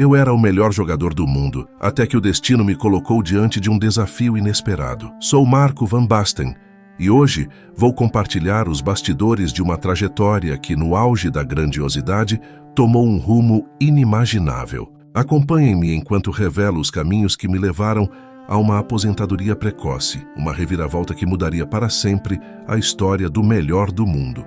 Eu era o melhor jogador do mundo, até que o destino me colocou diante de um desafio inesperado. Sou Marco van Basten, e hoje vou compartilhar os bastidores de uma trajetória que, no auge da grandiosidade, tomou um rumo inimaginável. Acompanhem-me enquanto revelo os caminhos que me levaram a uma aposentadoria precoce, uma reviravolta que mudaria para sempre a história do melhor do mundo.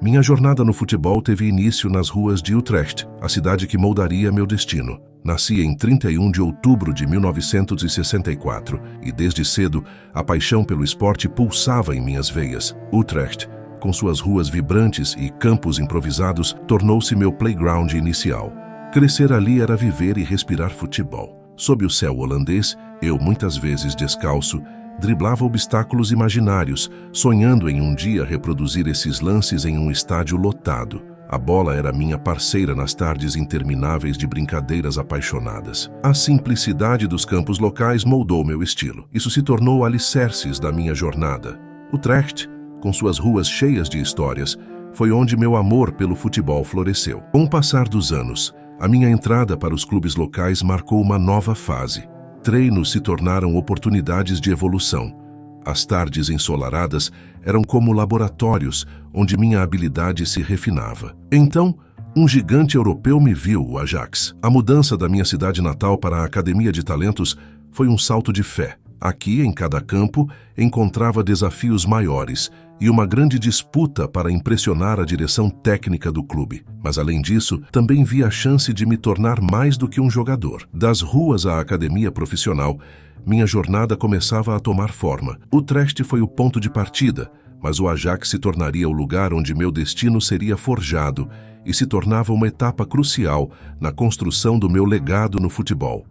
Minha jornada no futebol teve início nas ruas de Utrecht, a cidade que moldaria meu destino. Nasci em 31 de outubro de 1964 e, desde cedo, a paixão pelo esporte pulsava em minhas veias. Utrecht, com suas ruas vibrantes e campos improvisados, tornou-se meu playground inicial. Crescer ali era viver e respirar futebol. Sob o céu holandês, eu, muitas vezes descalço, driblava obstáculos imaginários, sonhando em um dia reproduzir esses lances em um estádio lotado. A bola era minha parceira nas tardes intermináveis de brincadeiras apaixonadas. A simplicidade dos campos locais moldou meu estilo. Isso se tornou alicerces da minha jornada. Utrecht, com suas ruas cheias de histórias, foi onde meu amor pelo futebol floresceu. Com o passar dos anos, a minha entrada para os clubes locais marcou uma nova fase. Treinos se tornaram oportunidades de evolução. As tardes ensolaradas eram como laboratórios onde minha habilidade se refinava. Então, um gigante europeu me viu, o Ajax. A mudança da minha cidade natal para a Academia de Talentos foi um salto de fé. Aqui, em cada campo, encontrava desafios maiores e uma grande disputa para impressionar a direção técnica do clube. Mas, além disso, também vi a chance de me tornar mais do que um jogador. Das ruas à academia profissional, minha jornada começava a tomar forma. Utrecht foi o ponto de partida, mas o Ajax se tornaria o lugar onde meu destino seria forjado e se tornava uma etapa crucial na construção do meu legado no futebol.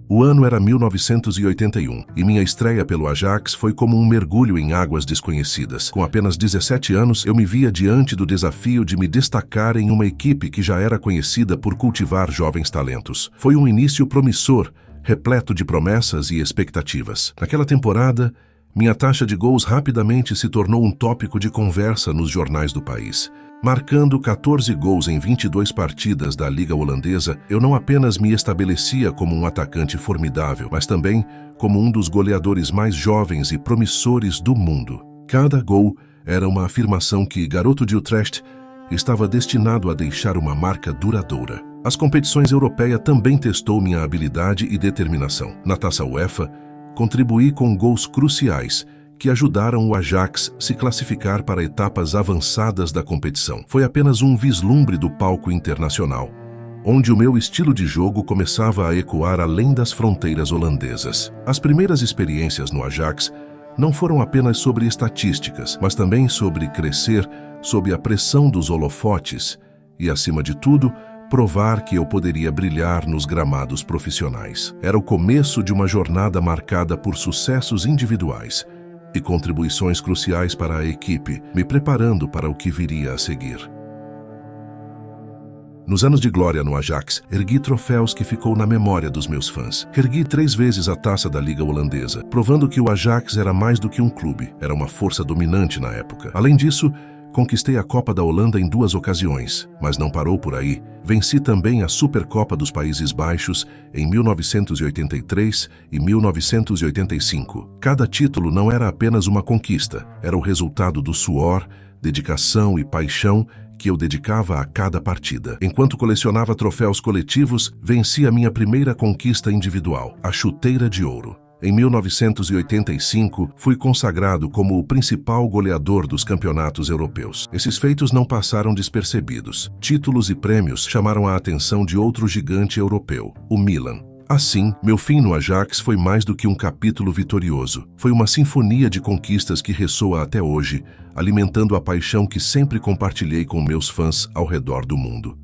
O ano era 1981 e minha estreia pelo Ajax foi como um mergulho em águas desconhecidas. Com apenas 17 anos, eu me via diante do desafio de me destacar em uma equipe que já era conhecida por cultivar jovens talentos. Foi um início promissor, repleto de promessas e expectativas. Naquela temporada, minha taxa de gols rapidamente se tornou um tópico de conversa nos jornais do país. Marcando 14 gols em 22 partidas da Liga Holandesa, eu não apenas me estabelecia como um atacante formidável, mas também como um dos goleadores mais jovens e promissores do mundo. Cada gol era uma afirmação que, garoto de Utrecht, estava destinado a deixar uma marca duradoura. As competições europeias também testou minha habilidade e determinação. Na Taça UEFA, contribuí com gols cruciais que ajudaram o Ajax se classificar para etapas avançadas da competição. Foi apenas um vislumbre do palco internacional, onde o meu estilo de jogo começava a ecoar além das fronteiras holandesas. As primeiras experiências no Ajax não foram apenas sobre estatísticas, mas também sobre crescer sob a pressão dos holofotes e, acima de tudo, provar que eu poderia brilhar nos gramados profissionais. Era o começo de uma jornada marcada por sucessos individuais e contribuições cruciais para a equipe, me preparando para o que viria a seguir. Nos anos de glória no Ajax, ergui troféus que ficou na memória dos meus fãs. Ergui 3 vezes a taça da Liga Holandesa, provando que o Ajax era mais do que um clube, era uma força dominante na época. Além disso, conquistei a Copa da Holanda em 2 ocasiões, mas não parou por aí. Venci também a Supercopa dos Países Baixos em 1983 e 1985. Cada título não era apenas uma conquista, era o resultado do suor, dedicação e paixão que eu dedicava a cada partida. Enquanto colecionava troféus coletivos, venci a minha primeira conquista individual, a Chuteira de Ouro. Em 1985, fui consagrado como o principal goleador dos campeonatos europeus. Esses feitos não passaram despercebidos. Títulos e prêmios chamaram a atenção de outro gigante europeu, o Milan. Assim, meu fim no Ajax foi mais do que um capítulo vitorioso. Foi uma sinfonia de conquistas que ressoa até hoje, alimentando a paixão que sempre compartilhei com meus fãs ao redor do mundo.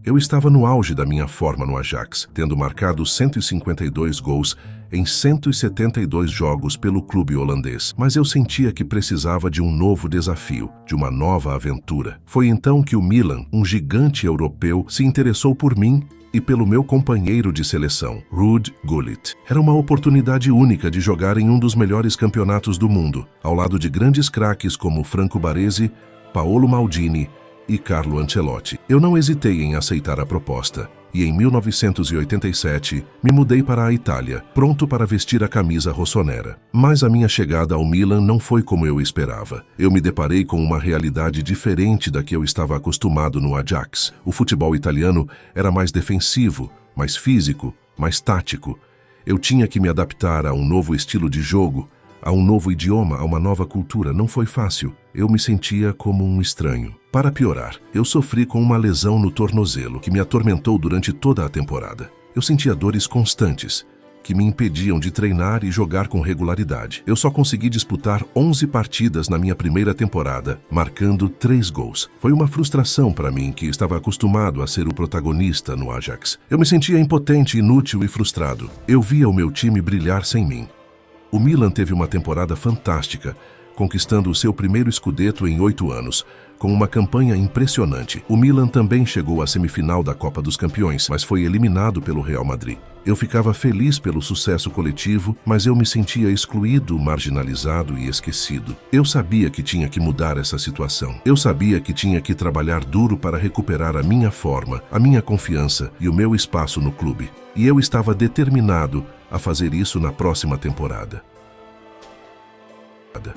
Eu estava no auge da minha forma no Ajax, tendo marcado 152 gols em 172 jogos pelo clube holandês. Mas eu sentia que precisava de um novo desafio, de uma nova aventura. Foi então que o Milan, um gigante europeu, se interessou por mim e pelo meu companheiro de seleção, Ruud Gullit. Era uma oportunidade única de jogar em um dos melhores campeonatos do mundo, ao lado de grandes craques como Franco Baresi, Paolo Maldini e Carlo Ancelotti. Eu não hesitei em aceitar a proposta. E em 1987, me mudei para a Itália, pronto para vestir a camisa rossonera. Mas a minha chegada ao Milan não foi como eu esperava. Eu me deparei com uma realidade diferente da que eu estava acostumado no Ajax. O futebol italiano era mais defensivo, mais físico, mais tático. Eu tinha que me adaptar a um novo estilo de jogo, a um novo idioma, a uma nova cultura. Não foi fácil. Eu me sentia como um estranho. Para piorar, eu sofri com uma lesão no tornozelo que me atormentou durante toda a temporada. Eu sentia dores constantes, que me impediam de treinar e jogar com regularidade. Eu só consegui disputar 11 partidas na minha primeira temporada, marcando 3 gols. Foi uma frustração para mim, que estava acostumado a ser o protagonista no Ajax. Eu me sentia impotente, inútil e frustrado. Eu via o meu time brilhar sem mim. O Milan teve uma temporada fantástica, conquistando o seu primeiro scudetto em 8 anos, com uma campanha impressionante. O Milan também chegou à semifinal da Copa dos Campeões, mas foi eliminado pelo Real Madrid. Eu ficava feliz pelo sucesso coletivo, mas eu me sentia excluído, marginalizado e esquecido. Eu sabia que tinha que mudar essa situação. Eu sabia que tinha que trabalhar duro para recuperar a minha forma, a minha confiança e o meu espaço no clube. E eu estava determinado a fazer isso na próxima temporada.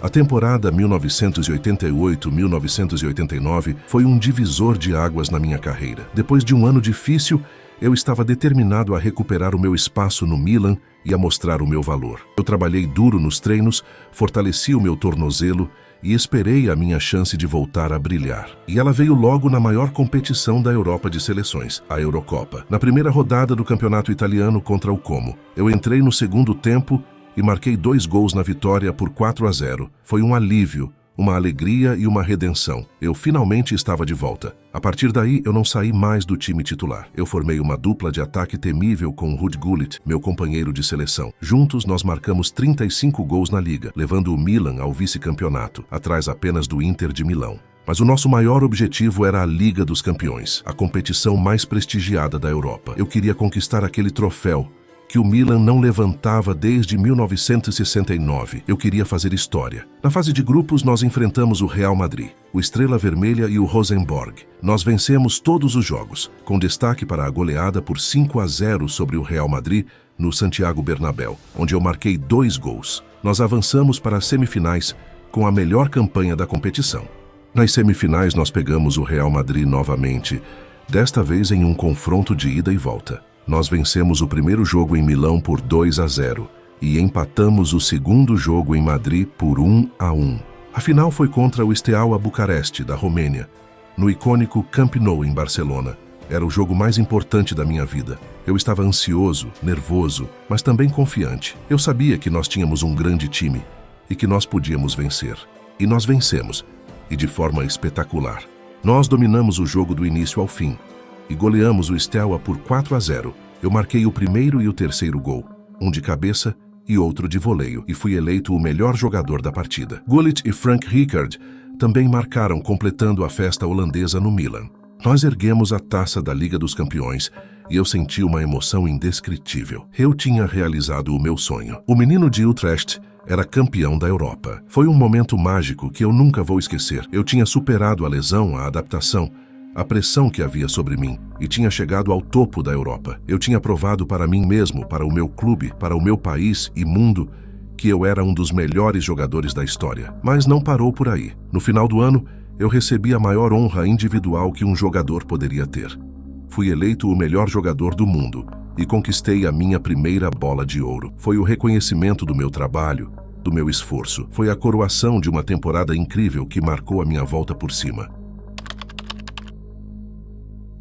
A temporada 1988-1989 foi um divisor de águas na minha carreira. Depois de um ano difícil, eu estava determinado a recuperar o meu espaço no Milan e a mostrar o meu valor. Eu trabalhei duro nos treinos, fortaleci o meu tornozelo e esperei a minha chance de voltar a brilhar. E ela veio logo na maior competição da Europa de seleções, a Eurocopa. Na primeira rodada do campeonato italiano contra o Como, eu entrei no segundo tempo e marquei 2 gols na vitória por 4-0. Foi um alívio, uma alegria e uma redenção. Eu finalmente estava de volta. A partir daí, eu não saí mais do time titular. Eu formei uma dupla de ataque temível com Ruud Gullit, meu companheiro de seleção. Juntos, nós marcamos 35 gols na Liga, levando o Milan ao vice-campeonato, atrás apenas do Inter de Milão. Mas o nosso maior objetivo era a Liga dos Campeões, a competição mais prestigiada da Europa. Eu queria conquistar aquele troféu que o Milan não levantava desde 1969. Eu queria fazer história. Na fase de grupos, nós enfrentamos o Real Madrid, o Estrela Vermelha e o Rosenborg. Nós vencemos todos os jogos, com destaque para a goleada por 5-0 sobre o Real Madrid no Santiago Bernabéu, onde eu marquei 2 gols. Nós avançamos para as semifinais com a melhor campanha da competição. Nas semifinais, nós pegamos o Real Madrid novamente, desta vez em um confronto de ida e volta. Nós vencemos o primeiro jogo em Milão por 2-0 e empatamos o segundo jogo em Madrid por 1-1. A final foi contra o Steaua Bucareste, da Romênia, no icônico Camp Nou, em Barcelona. Era o jogo mais importante da minha vida. Eu estava ansioso, nervoso, mas também confiante. Eu sabia que nós tínhamos um grande time e que nós podíamos vencer. E nós vencemos, e de forma espetacular. Nós dominamos o jogo do início ao fim e goleamos o Steaua por 4-0. Eu marquei o primeiro e o terceiro gol, um de cabeça e outro de voleio, e fui eleito o melhor jogador da partida. Gullit e Frank Rijkaard também marcaram, completando a festa holandesa no Milan. Nós erguemos a taça da Liga dos Campeões e eu senti uma emoção indescritível. Eu tinha realizado o meu sonho. O menino de Utrecht era campeão da Europa. Foi um momento mágico que eu nunca vou esquecer. Eu tinha superado a lesão, a adaptação, a pressão que havia sobre mim e tinha chegado ao topo da Europa. Eu tinha provado para mim mesmo, para o meu clube, para o meu país e mundo, que eu era um dos melhores jogadores da história. Mas não parou por aí. No final do ano, eu recebi a maior honra individual que um jogador poderia ter. Fui eleito o melhor jogador do mundo e conquistei a minha primeira bola de ouro. Foi o reconhecimento do meu trabalho, do meu esforço. Foi a coroação de uma temporada incrível que marcou a minha volta por cima.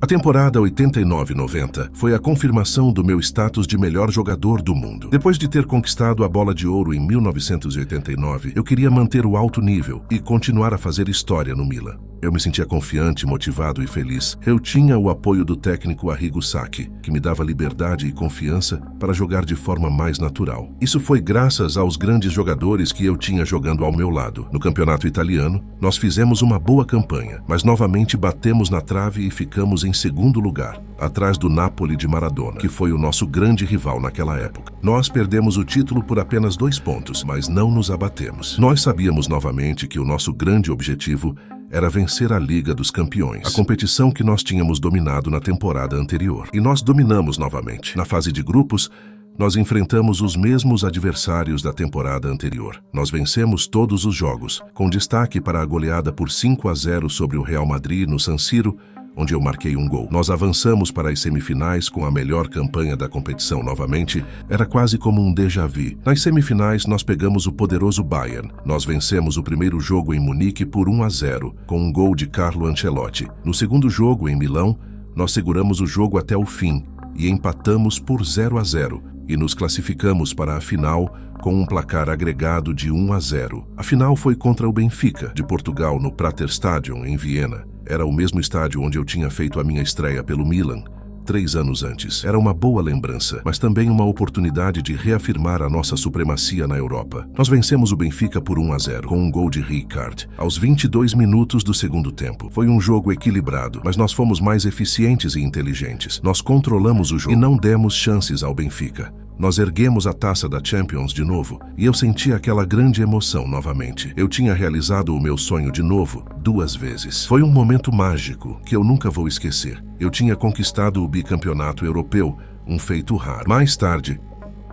A temporada 89-90 foi a confirmação do meu status de melhor jogador do mundo. Depois de ter conquistado a bola de ouro em 1989, eu queria manter o alto nível e continuar a fazer história no Milan. Eu me sentia confiante, motivado e feliz. Eu tinha o apoio do técnico Arrigo Sacchi, que me dava liberdade e confiança para jogar de forma mais natural. Isso foi graças aos grandes jogadores que eu tinha jogando ao meu lado. No campeonato italiano, nós fizemos uma boa campanha, mas novamente batemos na trave e ficamos em segundo lugar, atrás do Napoli de Maradona, que foi o nosso grande rival naquela época. Nós perdemos o título por apenas 2 pontos, mas não nos abatemos. Nós sabíamos novamente que o nosso grande objetivo era vencer a Liga dos Campeões, a competição que nós tínhamos dominado na temporada anterior. E nós dominamos novamente. Na fase de grupos, nós enfrentamos os mesmos adversários da temporada anterior. Nós vencemos todos os jogos, com destaque para a goleada por 5-0 sobre o Real Madrid no San Siro, onde eu marquei um gol. Nós avançamos para as semifinais com a melhor campanha da competição novamente. Era quase como um déjà vu. Nas semifinais, nós pegamos o poderoso Bayern. Nós vencemos o primeiro jogo em Munique por 1-0, com um gol de Carlo Ancelotti. No segundo jogo, em Milão, nós seguramos o jogo até o fim e empatamos por 0-0 e nos classificamos para a final com um placar agregado de 1-0. A final foi contra o Benfica, de Portugal, no Praterstadion, em Viena. Era o mesmo estádio onde eu tinha feito a minha estreia pelo Milan, 3 anos antes. Era uma boa lembrança, mas também uma oportunidade de reafirmar a nossa supremacia na Europa. Nós vencemos o Benfica por 1-0, com um gol de Rijkaard, aos 22 minutos do segundo tempo. Foi um jogo equilibrado, mas nós fomos mais eficientes e inteligentes. Nós controlamos o jogo e não demos chances ao Benfica. Nós erguemos a taça da Champions de novo, e eu senti aquela grande emoção novamente. Eu tinha realizado o meu sonho de novo, 2 vezes. Foi um momento mágico, que eu nunca vou esquecer. Eu tinha conquistado o bicampeonato europeu, um feito raro. Mais tarde,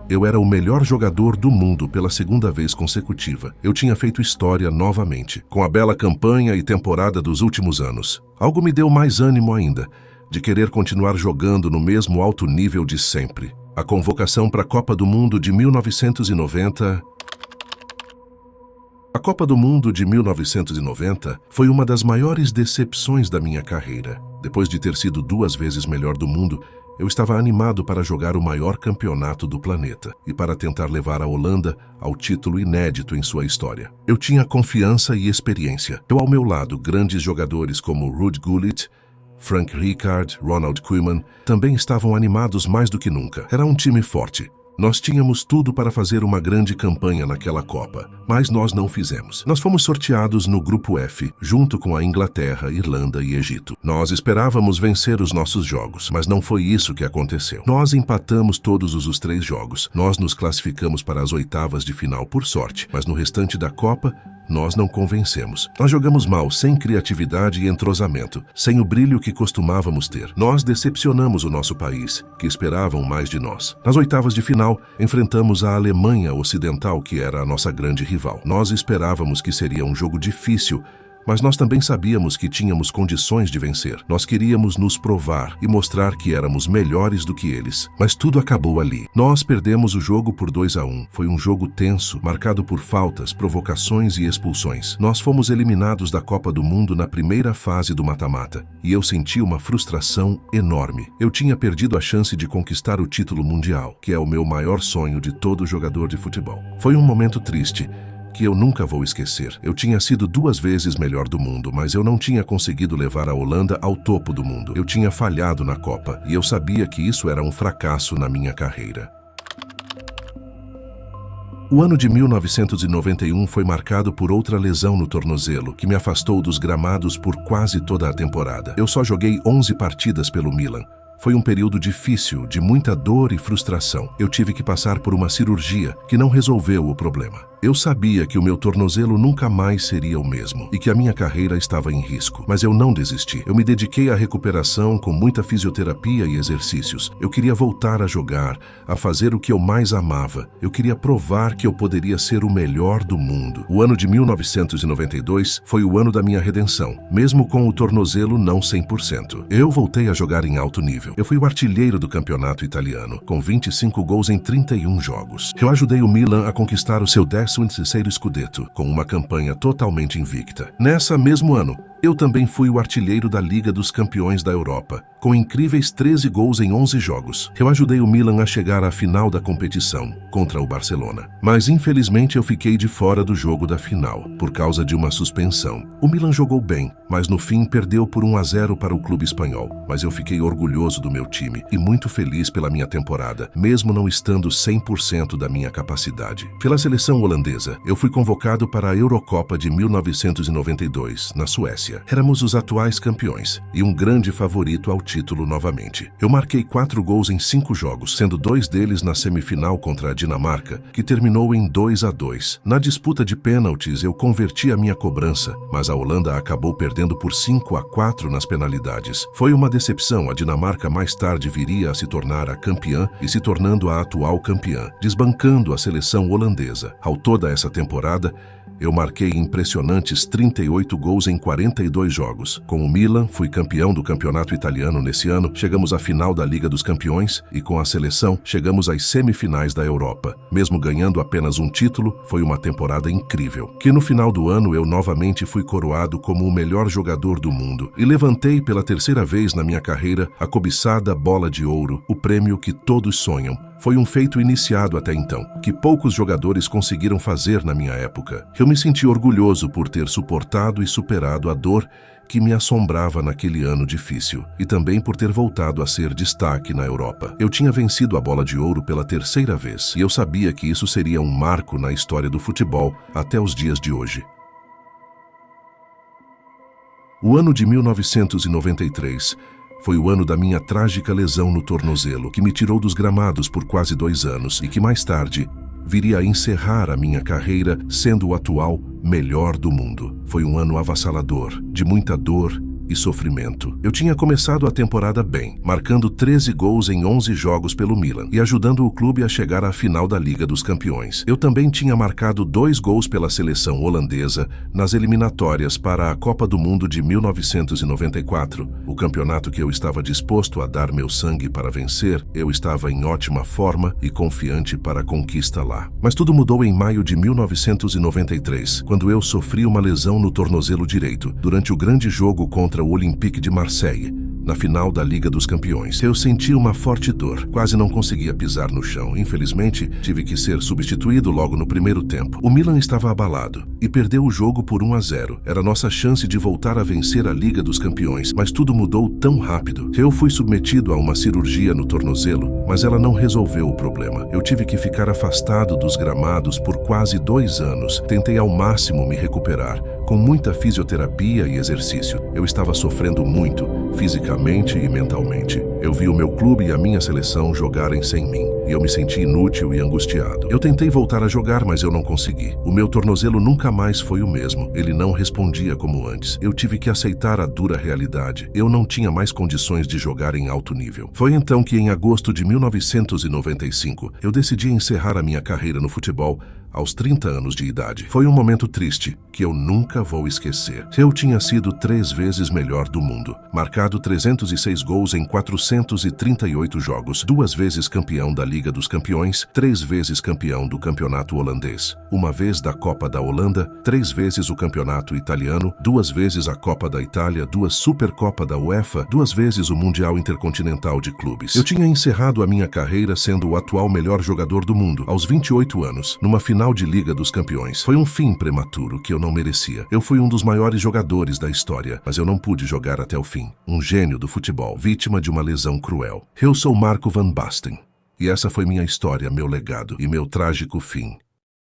eu era o melhor jogador do mundo pela 2ª vez consecutiva. Eu tinha feito história novamente, com a bela campanha e temporada dos últimos anos. Algo me deu mais ânimo ainda, de querer continuar jogando no mesmo alto nível de sempre. A convocação para a Copa do Mundo de 1990... A Copa do Mundo de 1990 foi uma das maiores decepções da minha carreira. Depois de ter sido 2 vezes melhor do mundo, eu estava animado para jogar o maior campeonato do planeta e para tentar levar a Holanda ao título inédito em sua história. Eu tinha confiança e experiência. Eu ao meu lado, grandes jogadores como Ruud Gullit, Frank Rijkaard, Ronald Koeman também estavam animados mais do que nunca. Era um time forte. Nós tínhamos tudo para fazer uma grande campanha naquela Copa, mas nós não fizemos. Nós fomos sorteados no Grupo F, junto com a Inglaterra, Irlanda e Egito. Nós esperávamos vencer os nossos jogos, mas não foi isso que aconteceu. Nós empatamos todos os 3 jogos. Nós nos classificamos para as 8avas de final por sorte, mas no restante da Copa, nós não convencemos. Nós jogamos mal, sem criatividade e entrosamento, sem o brilho que costumávamos ter. Nós decepcionamos o nosso país, que esperavam mais de nós. Nas 8avas de final, enfrentamos a Alemanha Ocidental, que era a nossa grande rival. Nós esperávamos que seria um jogo difícil, mas nós também sabíamos que tínhamos condições de vencer. Nós queríamos nos provar e mostrar que éramos melhores do que eles. Mas tudo acabou ali. Nós perdemos o jogo por 2-1. Foi um jogo tenso, marcado por faltas, provocações e expulsões. Nós fomos eliminados da Copa do Mundo na primeira fase do mata-mata, e eu senti uma frustração enorme. Eu tinha perdido a chance de conquistar o título mundial, que é o meu maior sonho de todo jogador de futebol. Foi um momento triste, que eu nunca vou esquecer. Eu tinha sido 2 vezes melhor do mundo, mas eu não tinha conseguido levar a Holanda ao topo do mundo. Eu tinha falhado na Copa, e eu sabia que isso era um fracasso na minha carreira. O ano de 1991 foi marcado por outra lesão no tornozelo, que me afastou dos gramados por quase toda a temporada. Eu só joguei 11 partidas pelo Milan. Foi um período difícil, de muita dor e frustração. Eu tive que passar por uma cirurgia que não resolveu o problema. Eu sabia que o meu tornozelo nunca mais seria o mesmo e que a minha carreira estava em risco, mas eu não desisti. Eu me dediquei à recuperação com muita fisioterapia e exercícios. Eu queria voltar a jogar, a fazer o que eu mais amava. Eu queria provar que eu poderia ser o melhor do mundo. O ano de 1992 foi o ano da minha redenção, mesmo com o tornozelo não 100%. Eu voltei a jogar em alto nível. Eu fui o artilheiro do campeonato italiano, com 25 gols em 31 jogos. Eu ajudei o Milan a conquistar o seu 13º Scudetto, com uma campanha totalmente invicta. Nessa mesmo ano, eu também fui o artilheiro da Liga dos Campeões da Europa, com incríveis 13 gols em 11 jogos. Eu ajudei o Milan a chegar à final da competição, contra o Barcelona. Mas infelizmente eu fiquei de fora do jogo da final, por causa de uma suspensão. O Milan jogou bem, mas no fim perdeu por 1-0 para o clube espanhol. Mas eu fiquei orgulhoso do meu time e muito feliz pela minha temporada, mesmo não estando 100% da minha capacidade. Pela seleção holandesa, eu fui convocado para a Eurocopa de 1992, na Suécia. Croácia. Éramos os atuais campeões e um grande favorito ao título novamente. Eu marquei 4 gols em 5 jogos, sendo 2 deles na semifinal contra a Dinamarca, que terminou em 2-2. Na disputa de pênaltis, eu converti a minha cobrança, mas a Holanda acabou perdendo por 5-4 nas penalidades. Foi uma decepção. A Dinamarca mais tarde viria a se tornar a campeã e se tornando a atual campeã, desbancando a seleção holandesa. Ao toda essa temporada, eu marquei impressionantes 38 gols em 42 jogos. Com o Milan, fui campeão do campeonato italiano nesse ano, chegamos à final da Liga dos Campeões e com a seleção chegamos às semifinais da Europa. Mesmo ganhando apenas um título, foi uma temporada incrível. Que no final do ano eu novamente fui coroado como o melhor jogador do mundo e levantei pela terceira vez na minha carreira a cobiçada Bola de Ouro, o prêmio que todos sonham. Foi um feito iniciado até então, que poucos jogadores conseguiram fazer na minha época. Eu me senti orgulhoso por ter suportado e superado a dor que me assombrava naquele ano difícil, e também por ter voltado a ser destaque na Europa. Eu tinha vencido a Bola de Ouro pela terceira vez, e eu sabia que isso seria um marco na história do futebol até os dias de hoje. O ano de 1993 foi o ano da minha trágica lesão no tornozelo, que me tirou dos gramados por quase 2 anos e que mais tarde viria a encerrar a minha carreira sendo o atual melhor do mundo. Foi um ano avassalador, de muita dor e sofrimento. Eu tinha começado a temporada bem, marcando 13 gols em 11 jogos pelo Milan e ajudando o clube a chegar à final da Liga dos Campeões. Eu também tinha marcado 2 gols pela seleção holandesa nas eliminatórias para a Copa do Mundo de 1994, o campeonato que eu estava disposto a dar meu sangue para vencer. Eu estava em ótima forma e confiante para a conquista lá. Mas tudo mudou em maio de 1993, quando eu sofri uma lesão no tornozelo direito, durante o grande jogo contra o Olympique de Marseille, na final da Liga dos Campeões. Eu senti uma forte dor, quase não conseguia pisar no chão. Infelizmente, tive que ser substituído logo no primeiro tempo. O Milan estava abalado e perdeu o jogo por 1-0. Era nossa chance de voltar a vencer a Liga dos Campeões, mas tudo mudou tão rápido. Eu fui submetido a uma cirurgia no tornozelo, mas ela não resolveu o problema. Eu tive que ficar afastado dos gramados por quase 2 anos. Tentei ao máximo me recuperar, com muita fisioterapia e exercício. Eu estava sofrendo muito, fisicamente e mentalmente. Eu vi o meu clube e a minha seleção jogarem sem mim, e eu me senti inútil e angustiado. Eu tentei voltar a jogar, mas eu não consegui. O meu tornozelo nunca mais foi o mesmo. Ele não respondia como antes. Eu tive que aceitar a dura realidade. Eu não tinha mais condições de jogar em alto nível. Foi então que, em agosto de 1995, eu decidi encerrar a minha carreira no futebol aos 30 anos de idade. Foi um momento triste que eu nunca vou esquecer. Eu tinha sido 3 vezes melhor do mundo, marcado 306 gols em 438 jogos, 2 vezes campeão da Liga dos Campeões, 3 vezes campeão do campeonato holandês, 1 vez da Copa da Holanda, 3 vezes o campeonato italiano, 2 vezes a Copa da Itália, 2 Supercopa da UEFA, 2 vezes o Mundial Intercontinental de Clubes. Eu tinha encerrado a minha carreira sendo o atual melhor jogador do mundo, aos 28 anos, numa final de Liga dos Campeões. Foi um fim prematuro que eu não merecia. Eu fui um dos maiores jogadores da história, mas eu não pude jogar até o fim. Um gênio do futebol, vítima de uma lesão cruel. Eu sou Marco van Basten, e essa foi minha história, meu legado e meu trágico fim.